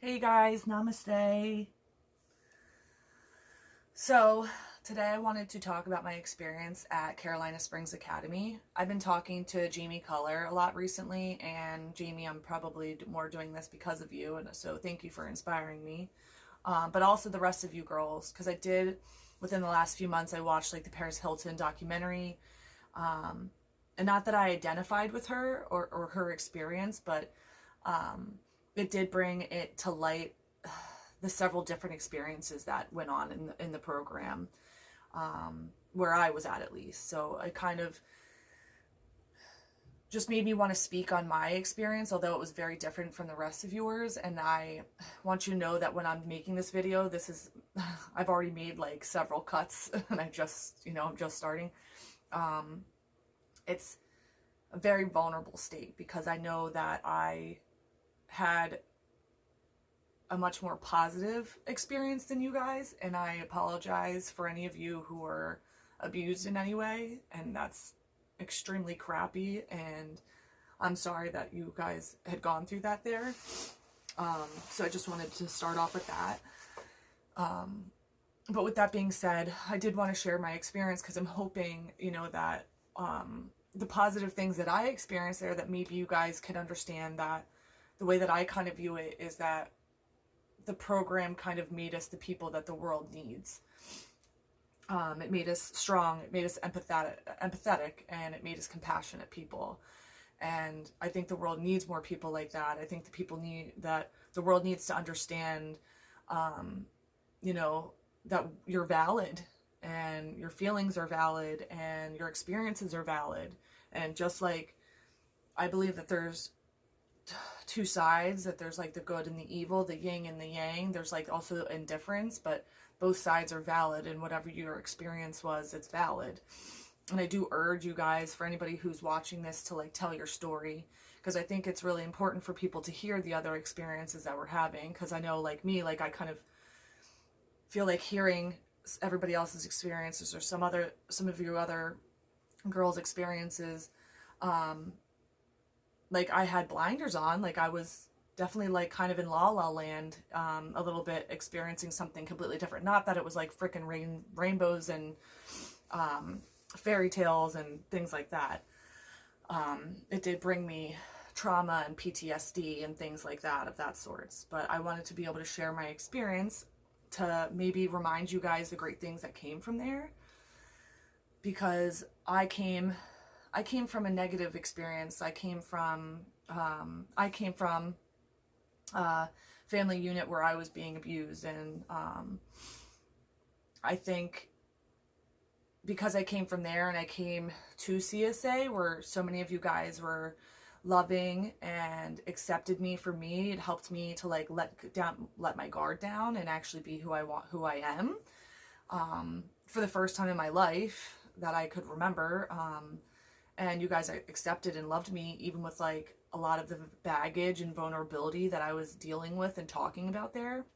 Hey guys, namaste. So, today I wanted to talk about my experience at Carolina Springs Academy. I've been talking to Jamie Culler a lot recently, and Jamie, I'm probably more doing this because of you, and so thank you for inspiring me. But also the rest of you girls, because I did, within the last few months, I watched like the Paris Hilton documentary. And not that I identified with her or her experience, but it did bring it to light the several different experiences that went on in the program, where I was at least. So it kind of just made me want to speak on my experience, although it was very different from the rest of yours. And I want you to know that when I'm making this video, I've already made like several cuts and I'm just starting. It's a very vulnerable state because I know that I had a much more positive experience than you guys, and I apologize for any of you who were abused in any way, and that's extremely crappy, and I'm sorry that you guys had gone through that there. So I just wanted to start off with that. But with that being said, I did want to share my experience because I'm hoping, that the positive things that I experienced there, that maybe you guys could understand that the way that I kind of view it is that the program kind of made us the people that the world needs. It made us strong, it made us empathetic, and it made us compassionate people. And I think the world needs more people like that. I think the world needs to understand, that you're valid, and your feelings are valid, and your experiences are valid. And just like I believe that there's two sides, that there's like the good and the evil, the yin and the yang, there's like also indifference, but both sides are valid, and whatever your experience was, it's valid. And I do urge you guys, for anybody who's watching this, to like tell your story, because I think it's really important for people to hear the other experiences that we're having, because I know, like me, like I kind of feel like hearing everybody else's experiences, or some of you other girls' experiences, like I had blinders on, like I was definitely like kind of in la la land, a little bit, experiencing something completely different. Not that it was like freaking rainbows and fairy tales and things like that. It did bring me trauma and PTSD and things like that, of that sorts. But I wanted to be able to share my experience to maybe remind you guys the great things that came from there, because I came from a negative experience. I came from a family unit where I was being abused, and I think because I came from there and I came to CSA, where so many of you guys were loving and accepted me for me, it helped me to like let my guard down and actually be who I am, for the first time in my life that I could remember. And you guys accepted and loved me, even with like a lot of the baggage and vulnerability that I was dealing with and talking about there.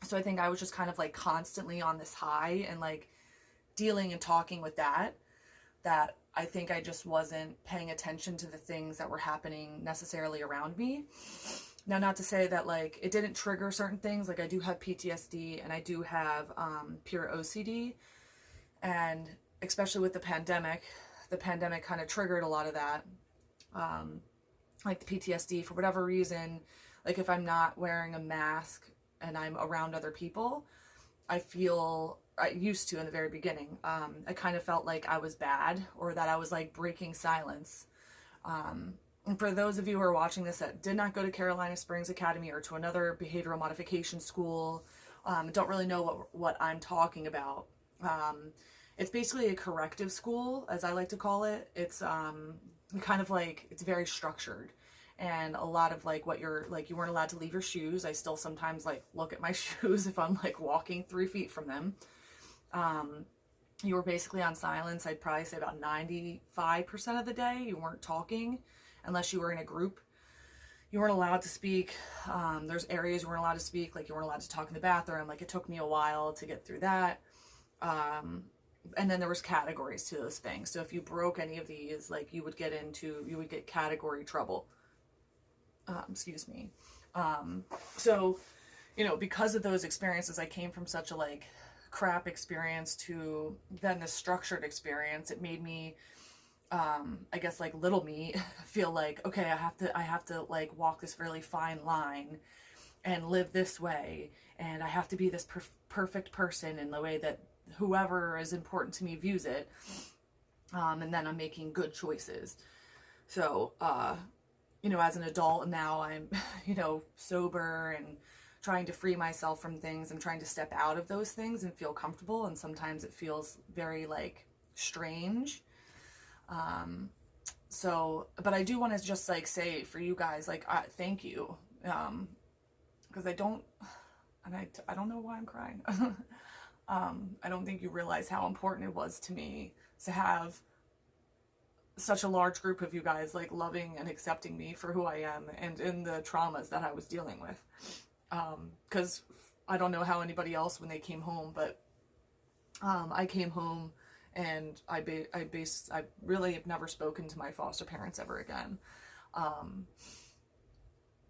So I think I was just kind of like constantly on this high and like dealing and talking with that I think I just wasn't paying attention to the things that were happening necessarily around me. Now, not to say that like it didn't trigger certain things. Like I do have PTSD, and I do have pure OCD, and especially with the pandemic kind of triggered a lot of that. Like the PTSD, for whatever reason, like if I'm not wearing a mask and I'm around other people, I used to in the very beginning, I kind of felt like I was bad, or that I was like breaking silence. And for those of you who are watching this that did not go to Carolina Springs Academy or to another behavioral modification school, don't really know what I'm talking about. It's basically a corrective school, as I like to call it. It's kind of like, it's very structured, and a lot of like what you're like, you weren't allowed to leave your shoes. I still sometimes like look at my shoes if I'm like walking 3 feet from them. You were basically on silence. I'd probably say about 95% of the day you weren't talking unless you were in a group. You weren't allowed to speak. There's areas you weren't allowed to speak, like you weren't allowed to talk in the bathroom. Like it took me a while to get through that. And then there was categories to those things. So if you broke any of these, like you would get category trouble. Excuse me. So, you know, because of those experiences, I came from such a like crap experience to then this structured experience. It made me, I guess like little me feel like, okay, I have to like walk this really fine line and live this way. And I have to be this perfect person in the way that whoever is important to me views it. And then I'm making good choices. So, you know, as an adult now I'm, you know, sober and trying to free myself from things. I'm trying to step out of those things and feel comfortable. And sometimes it feels very like strange. So, but I do want to just like say for you guys, like, thank you. Because I don't know why I'm crying. I don't think you realize how important it was to me to have such a large group of you guys like loving and accepting me for who I am and in the traumas that I was dealing with. Because I don't know how anybody else when they came home, but I came home and I really have never spoken to my foster parents ever again.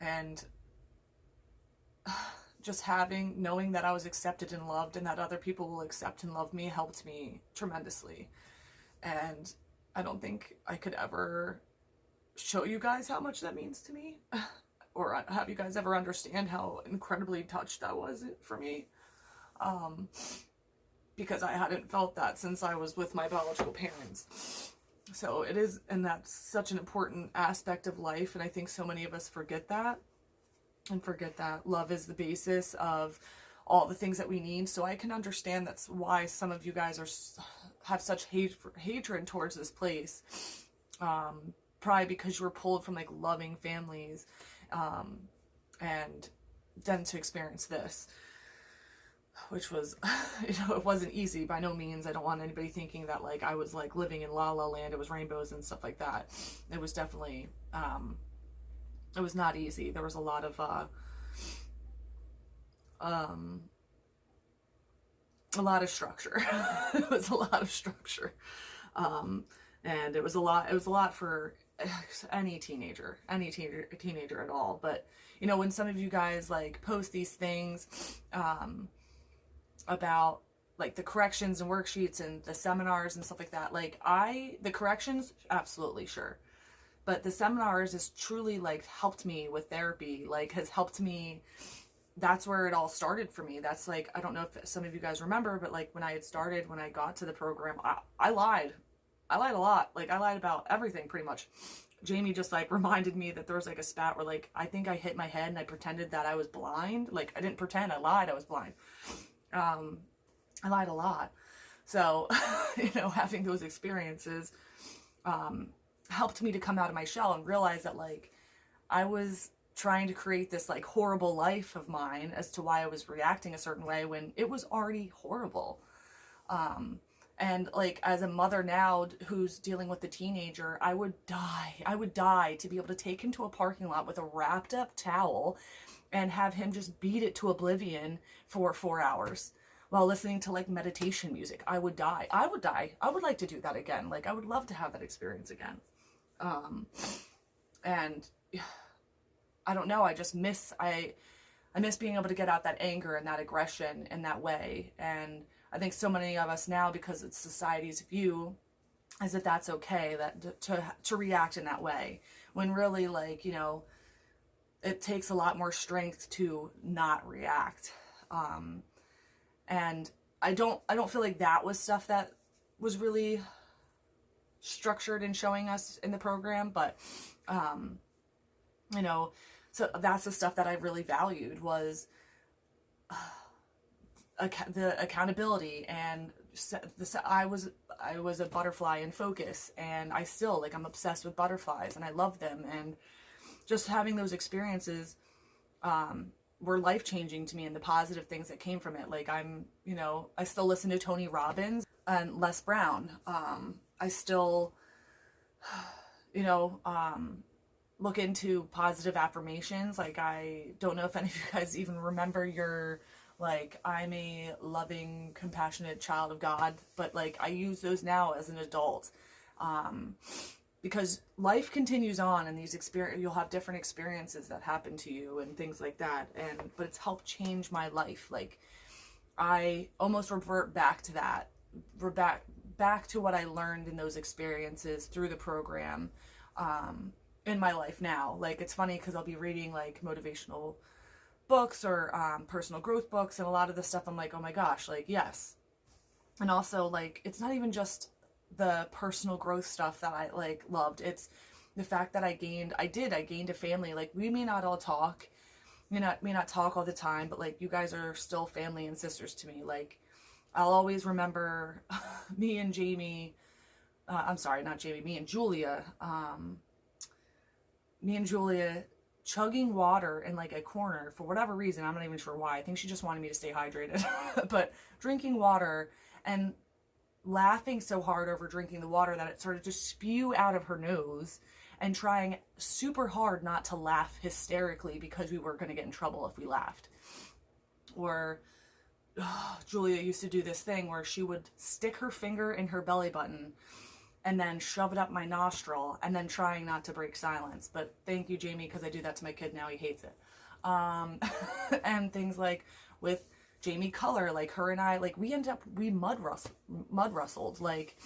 And just knowing that I was accepted and loved and that other people will accept and love me helped me tremendously. And I don't think I could ever show you guys how much that means to me or have you guys ever understand how incredibly touched that was for me. Because I hadn't felt that since I was with my biological parents. So it is, and that's such an important aspect of life. And I think so many of us forget that. And forget that love is the basis of all the things that we need. So I can understand that's why some of you guys have such hatred towards this place. Probably because you were pulled from like loving families, and then to experience this, which was, you know, it wasn't easy by no means. I don't want anybody thinking that like I was like living in La La Land. It was rainbows and stuff like that. It was definitely, it was not easy. There was a lot of, structure. It was a lot of structure. And it was a lot for any teenager at all. But, you know, when some of you guys like post these things, about like the corrections and worksheets and the seminars and stuff like that, like the corrections, absolutely sure. But the seminars has truly like helped me with therapy, like has helped me. That's where it all started for me. That's like, I don't know if some of you guys remember, but like when I got to the program, I lied a lot. Like I lied about everything pretty much. Jamie just like reminded me that there was like a spat where like, I think I hit my head and I pretended that I was blind. Like I didn't pretend, I lied I was blind. I lied a lot. So, you know, having those experiences, helped me to come out of my shell and realize that like I was trying to create this like horrible life of mine as to why I was reacting a certain way when it was already horrible. And like as a mother now who's dealing with a teenager, I would die to be able to take him to a parking lot with a wrapped up towel and have him just beat it to oblivion for 4 hours while listening to like meditation music. I would die. I would like to do that again. Like I would love to have that experience again. And I don't know, I miss being able to get out that anger and that aggression in that way. And I think so many of us now, because it's society's view, is that that's okay, that to react in that way, when really, like, you know, it takes a lot more strength to not react. And I don't feel like that was stuff that was really structured and showing us in the program, but you know, so that's the stuff that I really valued was the accountability, and I was a butterfly in focus, and I still, like, I'm obsessed with butterflies and I love them, and just having those experiences were life-changing to me, and the positive things that came from it. Like you know, I still listen to Tony Robbins and Les Brown. I still, you know, look into positive affirmations. Like, I don't know if any of you guys even remember your, like, I'm a loving, compassionate child of God, but like I use those now as an adult. because life continues on, and you'll have different experiences that happen to you and things like that. But it's helped change my life. Like, I almost revert back to that, back to what I learned in those experiences through the program, in my life now. Like, it's funny because I'll be reading like motivational books or personal growth books, and a lot of the stuff I'm like, oh my gosh, like, yes. And also, like, it's not even just the personal growth stuff that I like loved. It's the fact that I gained a family. Like, we may not all talk, may not talk all the time, but like, you guys are still family and sisters to me. Like, I'll always remember me and Jamie, I'm sorry, not Jamie, me and Julia chugging water in like a corner for whatever reason. I'm not even sure why. I think she just wanted me to stay hydrated. But drinking water and laughing so hard over drinking the water that it started to spew out of her nose, and trying super hard not to laugh hysterically because we were going to get in trouble if we laughed. Or Julia used to do this thing where she would stick her finger in her belly button and then shove it up my nostril, and then trying not to break silence. But thank you, Jamie, because I do that to my kid now. He hates it. And things like with Jamie Color, like her and I, like we mud rustled, like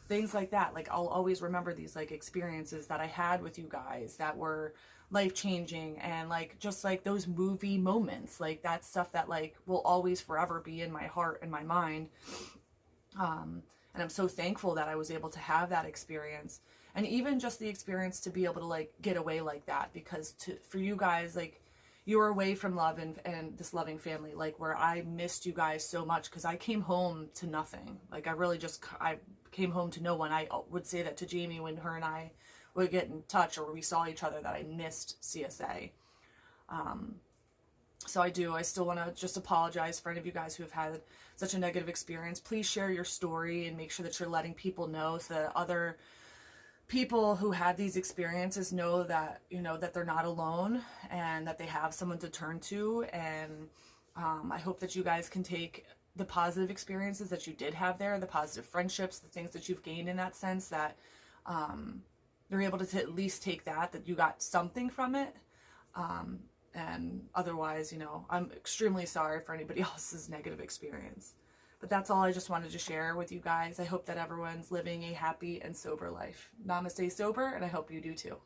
things like that. Like, I'll always remember these like experiences that I had with you guys that were life-changing, and like just like those movie moments, like that stuff that like will always forever be in my heart and my mind. And I'm so thankful that I was able to have that experience, and even just the experience to be able to like get away like that, because for you guys, like, you were away from love and this loving family, like, where I missed you guys so much, because I came home to nothing. Like, I came home to no one. I would say that to Jamie when her and I would get in touch, or we saw each other, that I missed CSA. So I still want to just apologize for any of you guys who have had such a negative experience. Please share your story and make sure that you're letting people know, so that other people who had these experiences know that, that they're not alone, and that they have someone to turn to. And I hope that you guys can take the positive experiences that you did have there, the positive friendships, the things that you've gained in that sense, that you're able to at least take that you got something from it. And otherwise, I'm extremely sorry for anybody else's negative experience. But that's all I just wanted to share with you guys. I hope that everyone's living a happy and sober life. Namaste sober, and I hope you do too.